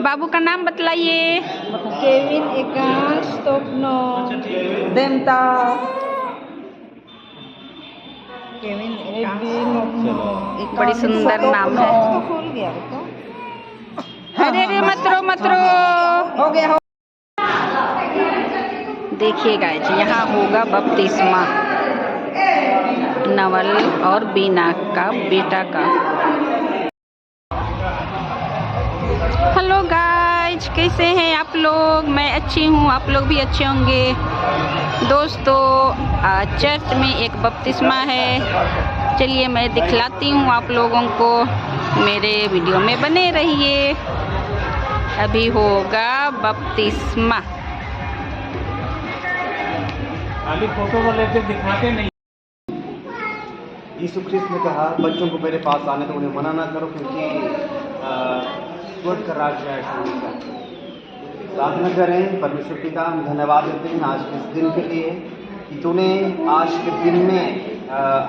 बाबू का नाम बतलाइए। केविन एकांश स्वप्नो देमता। केविन बड़ी सुंदर नाम है। खुल गया तो अरे अरे मत रो हो गया। देखिए गाइस, यहाँ होगा बपतिस्मा नवल और बीना का बेटा का। हेलो गाइस, कैसे हैं आप लोग? मैं अच्छी हूँ, आप लोग भी अच्छे होंगे। दोस्तों, आज चर्च में एक बपतिस्मा है। चलिए मैं दिखलाती हूँ आप लोगों को, मेरे वीडियो में बने रहिए। अभी होगा बपतिस्मा। खाली फोटो को लेकर दिखाते नहीं। यीशु ख्रिस्त ने कहा, बच्चों को मेरे पास आने तो उन्हें मना ना करो, क्योंकि स्वर्ग का राज्य है शून्य का। प्रार्थना करें। परमेश्वर पिता, हम धन्यवाद देते हैं आज के इस दिन के लिए कि तूने आज के दिन में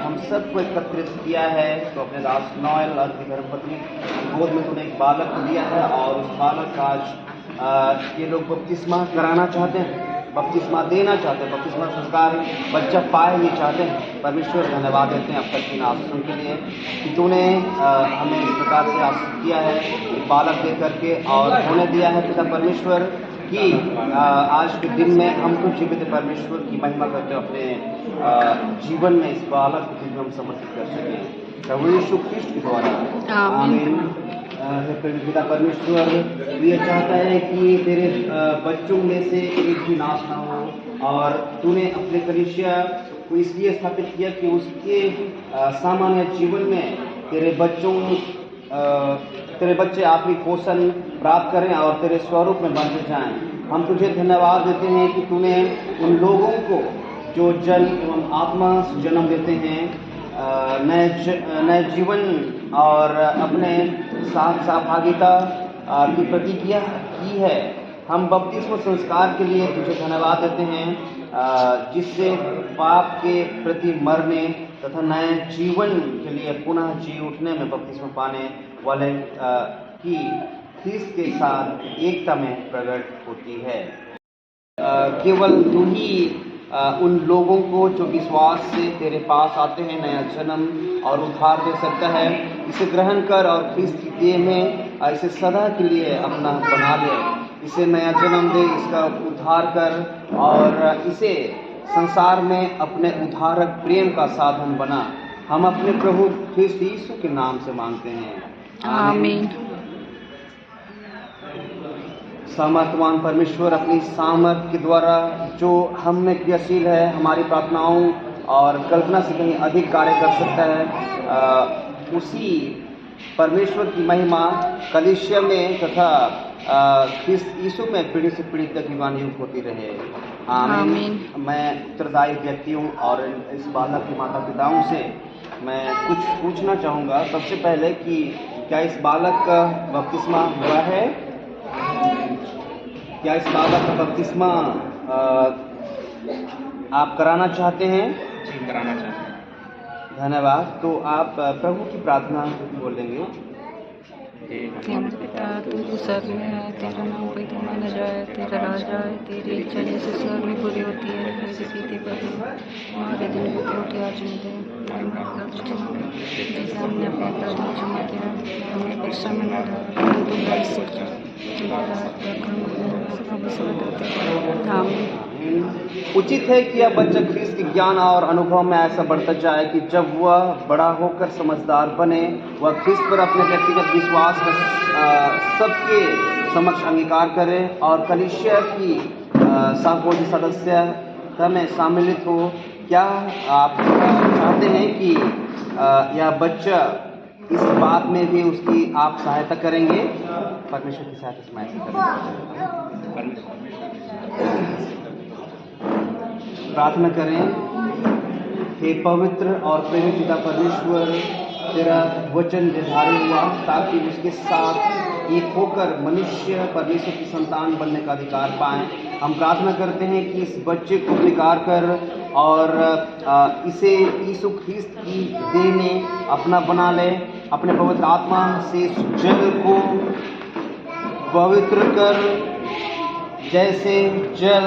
हम सबको एकत्रित किया है। तो अपने दास नोएल और धर्मपत्नी गोद में तूने एक बालक को दिया है, और उस बालक का आज ये लोग बपतिस्मा कराना चाहते हैं, बपतिस्मा देना चाहते हैं, बपतिस्मा संस्कार बच्चा पाए ये चाहते हैं। परमेश्वर धन्यवाद देते हैं अब तक इन आशीषों के लिए कि तूने हमें इस प्रकार से आशीष किया है, एक बालक दे करके और होने दिया है। पिता परमेश्वर कि आज के दिन में हम तो जीवित परमेश्वर की महिमा करते अपने जीवन में इस बालक को हम समर्पित कर सकें प्रभु यीशु ख्रिस्ट के द्वारा। आमीन। पिता परमेश्वर ये चाहता है कि तेरे बच्चों में से एक भी नाश ना हो, और तूने अपने कलीसिया को इसलिए स्थापित किया कि उसके सामान्य जीवन में तेरे बच्चे आपकी पोषण प्राप्त करें और तेरे स्वरूप में बनते जाएं। हम तुझे धन्यवाद देते हैं कि तूने उन लोगों को जो जन्म एवं आत्मा से जन्म देते हैं, नए जीवन और अपने साथ सहभागिता की प्रतिज्ञा की है। हम बपतिस्मा संस्कार के लिए तुझे धन्यवाद देते हैं, जिससे पाप के प्रति मरने तथा नए जीवन के लिए पुनः जी उठने में बपतिस्मा पाने वाले की ख्रिस्त के साथ एकता में प्रकट होती है। केवल तू ही उन लोगों को जो विश्वास से तेरे पास आते हैं नया जन्म और उद्धार दे सकता है। इसे ग्रहण कर और ख्रिस्त की देह में इसे सदा के लिए अपना बना ले। इसे नया जन्म दे, इसका उद्धार कर और इसे संसार में अपने उद्धारक प्रेम का साधन बना। हम अपने प्रभु ख्रिस्त यीशु के नाम से मांगते हैं, आमीन। सामर्थवान परमेश्वर अपनी सामर्थ के द्वारा जो हम में क्रियाशील है, हमारी प्रार्थनाओं और कल्पना से कहीं अधिक कार्य कर सकता है, उसी परमेश्वर की महिमा कलीसिया में तथा ख्रिस्त यीशु में पीढ़ी से पीढ़ी तक युगानुयुग होती रहे, आमीन। मैं उत्तरदायी व्यक्ति हूँ और इस बालक के माता पिताओं से मैं कुछ पूछना चाहूँगा। सबसे पहले कि क्या इस बालक का बपतिस्मा हुआ है? क्या इस बालक का बपतिस्मा आप कराना चाहते हैं? जी, कराना चाहते हैं। धन्यवाद। तो आप प्रभु की प्रार्थना बोलेंगे। पिता, तू स्वर्ग में है, तेरा नाम पवित्र माना जाए, तेरा राज आए, तेरी इच्छा जैसे स्वर्ग में पूरी होती है वैसे पृथ्वी पर भी। हमारे दिन को रोटी आज हमें दे, जैसे हमने अपने अपराधियों को क्षमा किया, हमें परीक्षा में न डाल, परंतु बुराई से उचित है कि यह बच्चा ख्रिस्त के ज्ञान और अनुभव में ऐसा बढ़ता जाए कि जब वह बड़ा होकर समझदार बने, वह ख्रिस्त पर अपने व्यक्तिगत विश्वास का सबके समक्ष अंगीकार करे और कलीसिया की साफोजी सदस्यता में सम्मिलित हो। क्या आप चाहते हैं कि यह बच्चा इस बात में भी उसकी आप सहायता करेंगे? परमेश्वर की सहायता से मैं ऐसा प्रार्थना करें। हे पवित्र और प्रेमी पिता परमेश्वर, तेरा वचन निर्धारित हुआ ताकि उसके साथ एक होकर मनुष्य परमेश्वर की संतान बनने का अधिकार पाएं। हम प्रार्थना करते हैं कि इस बच्चे को स्वीकार कर और इसे यीशु ख्रिस्त की देह में अपना बना ले। अपने पवित्र आत्मा से इस जग को पवित्र कर, जैसे जल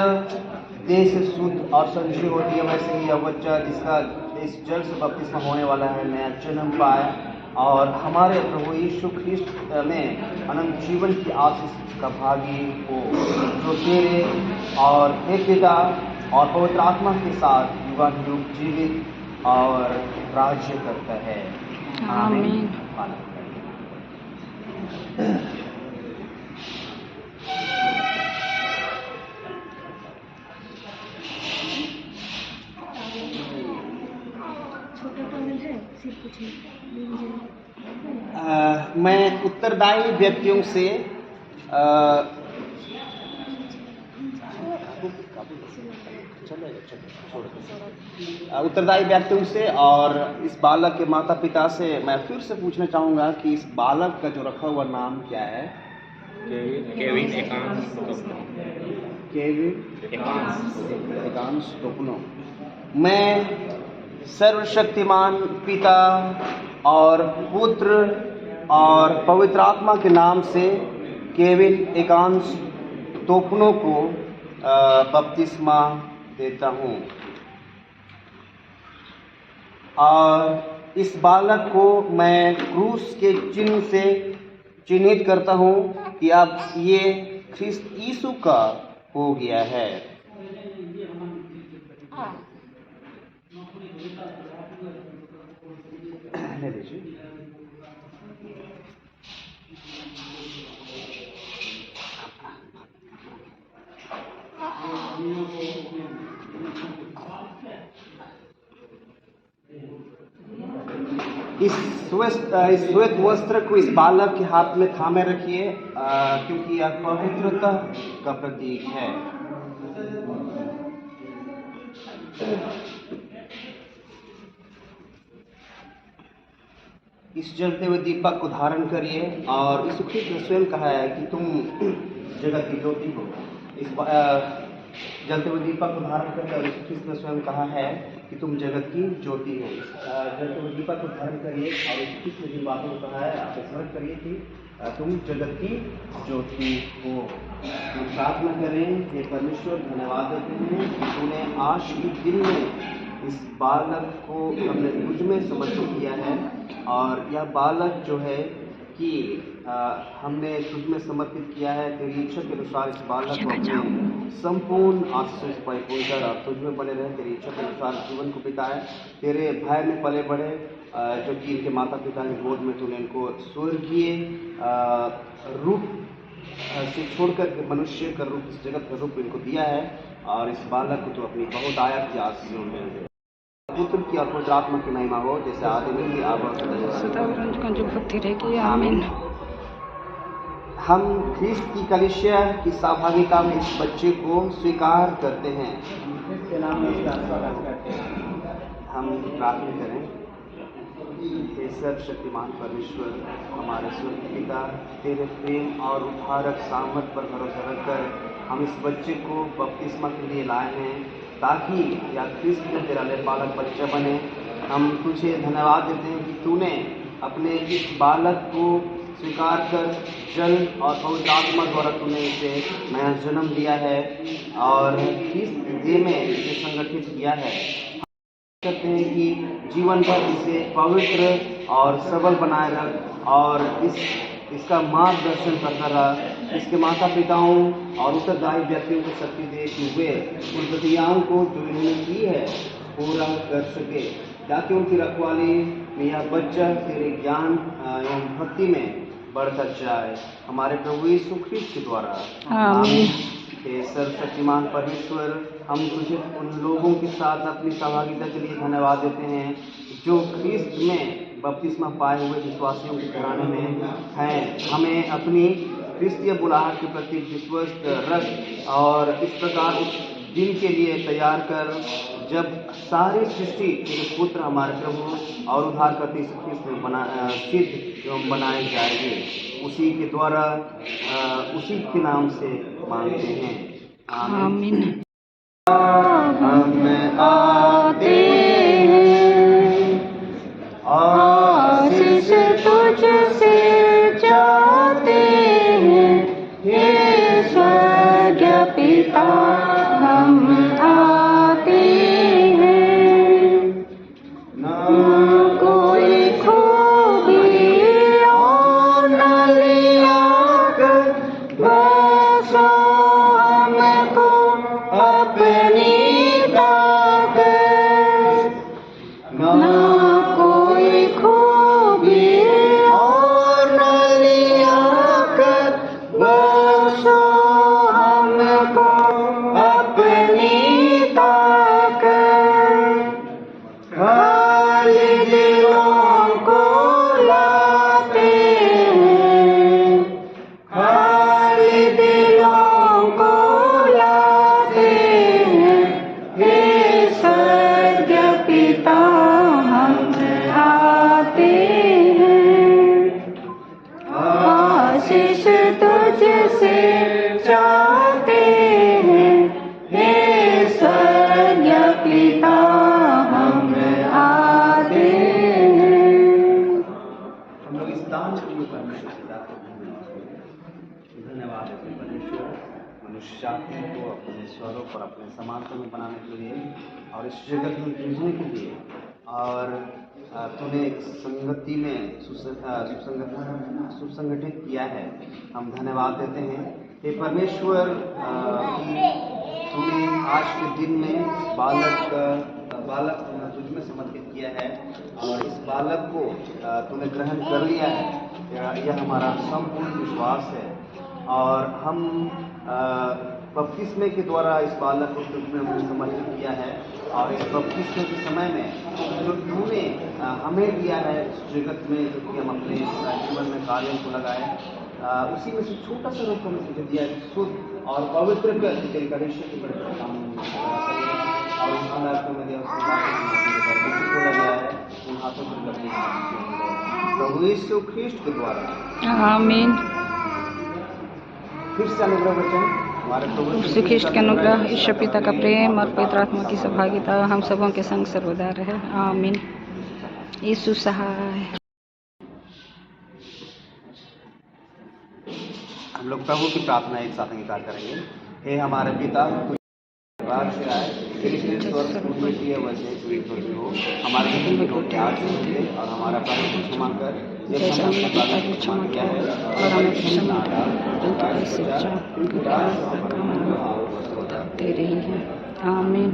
देह से शुद्ध और संशुद्ध होती है, वैसे ही यह बच्चा जिसका इस जल से बपतिस्मा होने वाला है नया जन्म पाए और हमारे प्रभु यीशु ख्रिस्त में अनंत जीवन की आशीष का भागी हो, जो तेरे और हे पिता और पवित्र आत्मा के साथ युगानुयुग जीवित और राज्य करता है। आमीन। मैं उत्तरदायी व्यक्तियों से उत्तरदायी व्यक्तियों से और इस बालक के माता पिता से मैं फिर से पूछना चाहूँगा कि इस बालक का जो रखा हुआ नाम क्या है? केविन एकांश केविन एकांश टोपनो। मैं सर्वशक्तिमान पिता और पुत्र और पवित्र आत्मा के नाम से केविन एकांश टोपनो को बपतिस्मा देता हूँ और इस बालक को मैं क्रूस के चिन्ह से चिन्हित करता हूँ कि अब ये ख्रिस्त यीशु का हो गया है। ले लीजिए। इस श्वेत वस्त्र को इस बालक के हाथ में थामे रखिए, क्योंकि यह पवित्रता का प्रतीक है। इस जलते हुए दीपक को धारण करिए और इस ख्रिस्त ने स्वयं कहा है कि तुम जगत की ज्योति हो। इस जलते हुए दीपक को धारण करिए और इस ख्रिस्त ने स्वयं कहा है कि तुम जगत की ज्योति हो। जलते हुए दीपक को धारण करिए और इस ख्रिस्त ने जिन बातों को कहा है आप स्मरण करिए कि तुम जगत की ज्योति हो। हम प्रार्थना करें, हे परमेश्वर धन्यवाद देते हैं कि तूने आज के दिन में इस बालक को अपने मुझ में समर्पित किया है और यह बालक जो है कि हमने तुझ में समर्पित किया है। तेरी इच्छा के अनुसार इस बालक को अपने संपूर्ण आशीष से परिपूर्ण कर और तुझ में बने रहे। तेरी इच्छा के अनुसार जीवन को बिताए, तेरे भय में पले बढ़े, जो कि इनके माता पिता के गोद में तूने इनको स्वर्गीय रूप से छोड़कर के मनुष्य का रूप, इस जगत का रूप इनको दिया है और इस बालक को तो अपनी बहुत आयत की आशीषों में पुत्र की और पवित्र आत्मा की महिमा हो, जैसे आदि में भी अब भक्ति रहेगी। आमीन। हम ख्रिस्त की कलीसिया की सहभागिता में इस बच्चे को स्वीकार करते हैं। हम प्रार्थना करें, हे सर्वशक्तिमान परमेश्वर, हमारे स्वर्गीय पिता, तेरे प्रेम और उद्धारक सामर्थ पर भरोसा रखकर हम इस बच्चे को बपतिस्मा के लिए लाए हैं ताकि या ख्रिस्त में तेरा पालक बच्चा बने। हम तुझे धन्यवाद देते हैं कि तूने अपने इस बालक को स्वीकार कर जल और पवित्र आत्मा द्वारा तूने इसे नया जन्म दिया है और इस देह में इसे संगठित किया है। करते हैं कि जीवन भर इसे पवित्र और सबल बनाए रख और इसका मार्गदर्शन करता रहा। इसके माता पिताओं और उत्तरदायी व्यक्तियों को शक्ति दे कि वे उन प्रतिज्ञाओं को जो इन्होंने की है पूरा कर सके, ताकि उनकी रखवाली में यह बच्चा तेरे ज्ञान एवं भक्ति में बढ़ता जाए। हमारे प्रभु यीशु ख्रिस्त के द्वारा आमीन। हे सर्वशक्तिमान परमेश्वर, हम तुझे उन लोगों के साथ अपनी सहभागिता के लिए धन्यवाद देते हैं जो ख्रिस्त में बपतिस्मा पाए हुए विश्वासियों के घराने में हैं। हमें अपनी क्रिस्तीय बुलाहट के प्रति विश्वस्त रख और इस प्रकार उस दिन के लिए तैयार कर जब सारी सृष्टि तेरे पुत्र हमारे प्रभु और उद्धारकर्ता यीशु ख्रिस्त में सिद्ध एवं बनाए जाएंगे। उसी के द्वारा उसी के नाम से मांगते हैं, आमीन। हम आते हैं आशीष तुझसे चाहते हैं, से चाहते हैं, हे स्वर्गीय पिता हम आते हैं। हम लोग इस दान के लिए परमेश्वर पिता को धन्यवाद देते हैं। परमेश्वर मनुष्य जाति को अपने स्वरूप और अपने समानता में बनाने के लिए और इस जगत में भेजने के लिए, और तूने एक संगति में सुसंगठित किया है। हम धन्यवाद देते हैं हे परमेश्वर कि तूने आज के दिन में बालक तुझ में समर्पित किया है, और इस बालक को तूने ग्रहण कर लिया है। यह हमारा संपूर्ण विश्वास है, और हम बपतिस्मे के द्वारा इस बालक को तुझ में हमने समर्पित किया है, और इस बपतिस्मे के समय में जो तूने हमें दिया है इस जगत में, जो कि हम अपने जीवन में कार्यों को लगाए, उसी में से छोटा सा रूप हमें तुझे दिया है, शुद्ध और पवित्र कर तेरे करिश्मे के बड़े काम और उन हालातों में दिया को लगाया है, उन हाथों पर करने प्रभु यीशु ख्रीष्ट के द्वारा। आमीन। फिर से अनुग्रह वचन हमारे प्रभु यीशु ख्रीष्ट के अनुग्रह, ईश्वर पिता का प्रेम और पवित्र आत्मा की सहभागिता हम सबों के संग सर्वदा रहे। आमीन। यीशु सहाय। हम लोग प्रभु की प्रार्थना एक साथ अंगीकार करेंगे। हे हमारे पिता, से आए वैसे पृथ्वी हो, हमारे जीवन में रोटी आज दे, और हमारा अपराध को क्षमा कर जैसे हमने अपराध को क्षमा किया है, और हमें क्षमा दे रही है। आमीन।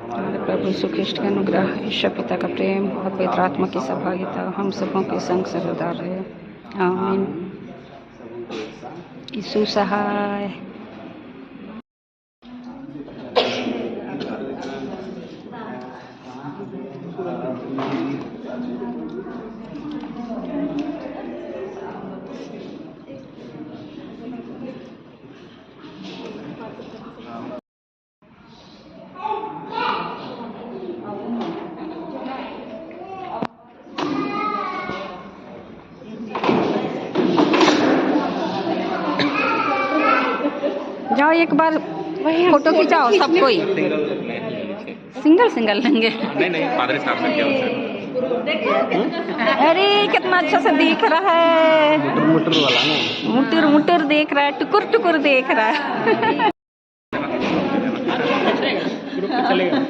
हमारे प्रभु यीशु ख्रीष्ट का अनुग्रह, ईश्वर पिता का प्रेम और पवित्र आत्मा की सहभागिता हम सबों के संग सर्वदा रहे। आमीन। यीशु सहाय। जाओ एक बार फोटो खिंचाओ सब कोई। सिंगल लेंगे। नहीं पादरी साहब से क्या। अरे कितना अच्छा से दिख रहा है। मुटर वाला ना, मुटर देख रहा है, टुकुर देख रहा है। चलेगा।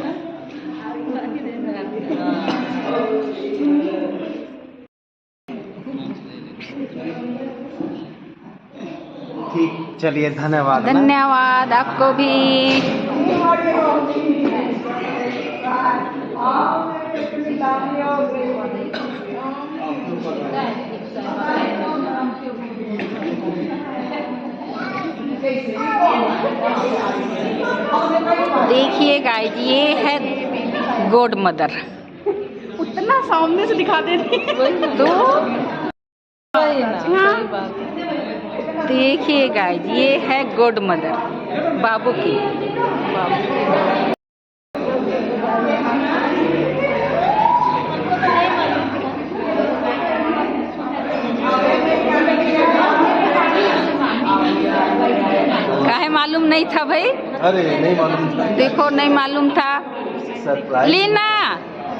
ठीक, चलिए धन्यवाद। धन्यवाद आपको भी। देखिए गाइस, ये है गॉड मदर। उतना सामने से दिखा देती तो देखिए गाइस, ये है गॉड मदर बाबू की। काहे मालूम नहीं था भाई? अरे नहीं मालूम था। देखो नहीं मालूम था। सरप्राइज। लीना,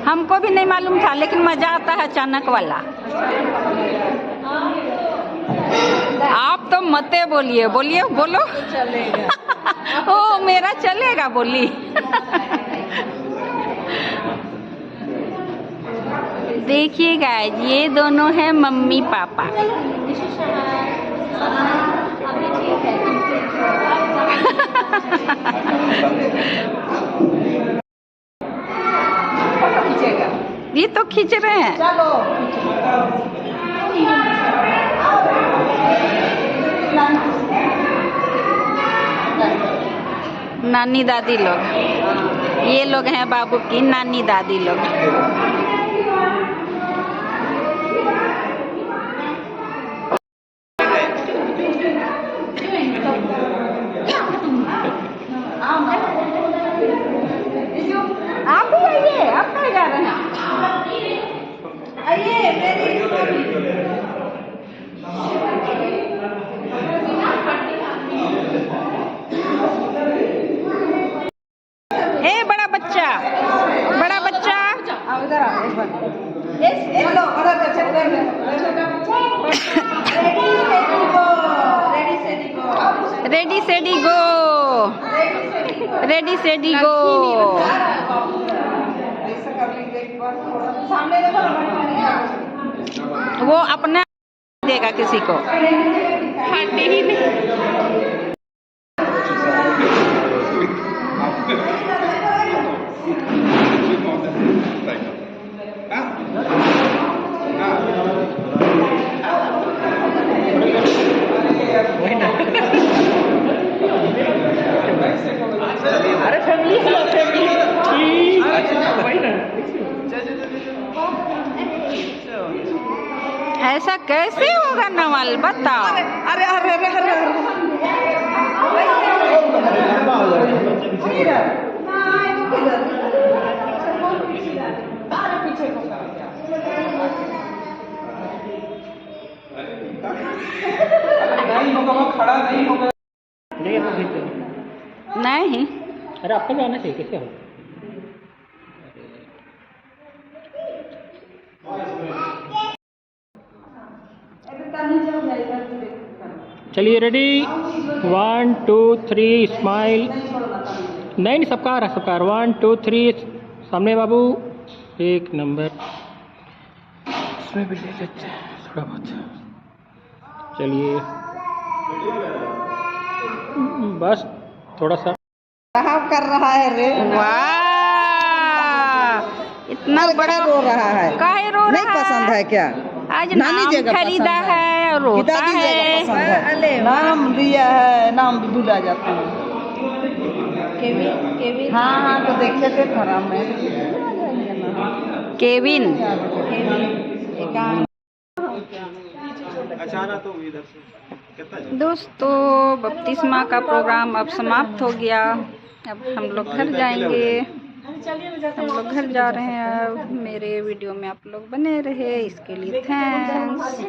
हमको भी नहीं मालूम था, लेकिन मजा आता है अचानक वाला। आप तो मते बोलिए बोलो। चलेगा। ओ मेरा चलेगा बोली। देखिए गाइस, ये दोनों हैं मम्मी पापा। ये तो खींच रहे हैं। चलो। नानी दादी लोग, ये लोग हैं बाबू की नानी दादी लोग। आप भी आइए, आप कहाँ जा रहे हैं? आइए मेरी सेडी गो, रेडी सेडी गो। ऐसा कर लीजिए एक बार, थोड़ा सामने देखो ना, वो अपने देगा किसी को। ऐसा कैसे होगा नवल, बताओ। अरे अरे अरे अरे नहीं, अरे आपको भी आना चाहिए, कैसे हो? चलिए रेडी, 1 2 3 स्माइल। नहीं सबका आ रहा, सबका 1 2 3 सामने बाबू, एक नंबर। इसमें भी ले लेते हैं थोड़ा बहुत। चलिए बस थोड़ा सा साहब कर रहा है रे। वाह, इतना बड़ा रो रहा है। काहे रो नहीं रहा पसंद है क्या? आज नानी नाम जगह खरीदा पसंद है और रोता दादी जगह है। पसंद है। नाम दिया है, नाम भी भूला जाता है। हाँ हाँ, तो देखे थे खराब में केविन। दोस्तों, बपतिस्मा का प्रोग्राम अब समाप्त हो गया। अब हम लोग घर जाएंगे। हम लोग घर जा रहे हैं। अब मेरे वीडियो में आप लोग बने रहे, इसके लिए थैंक्स।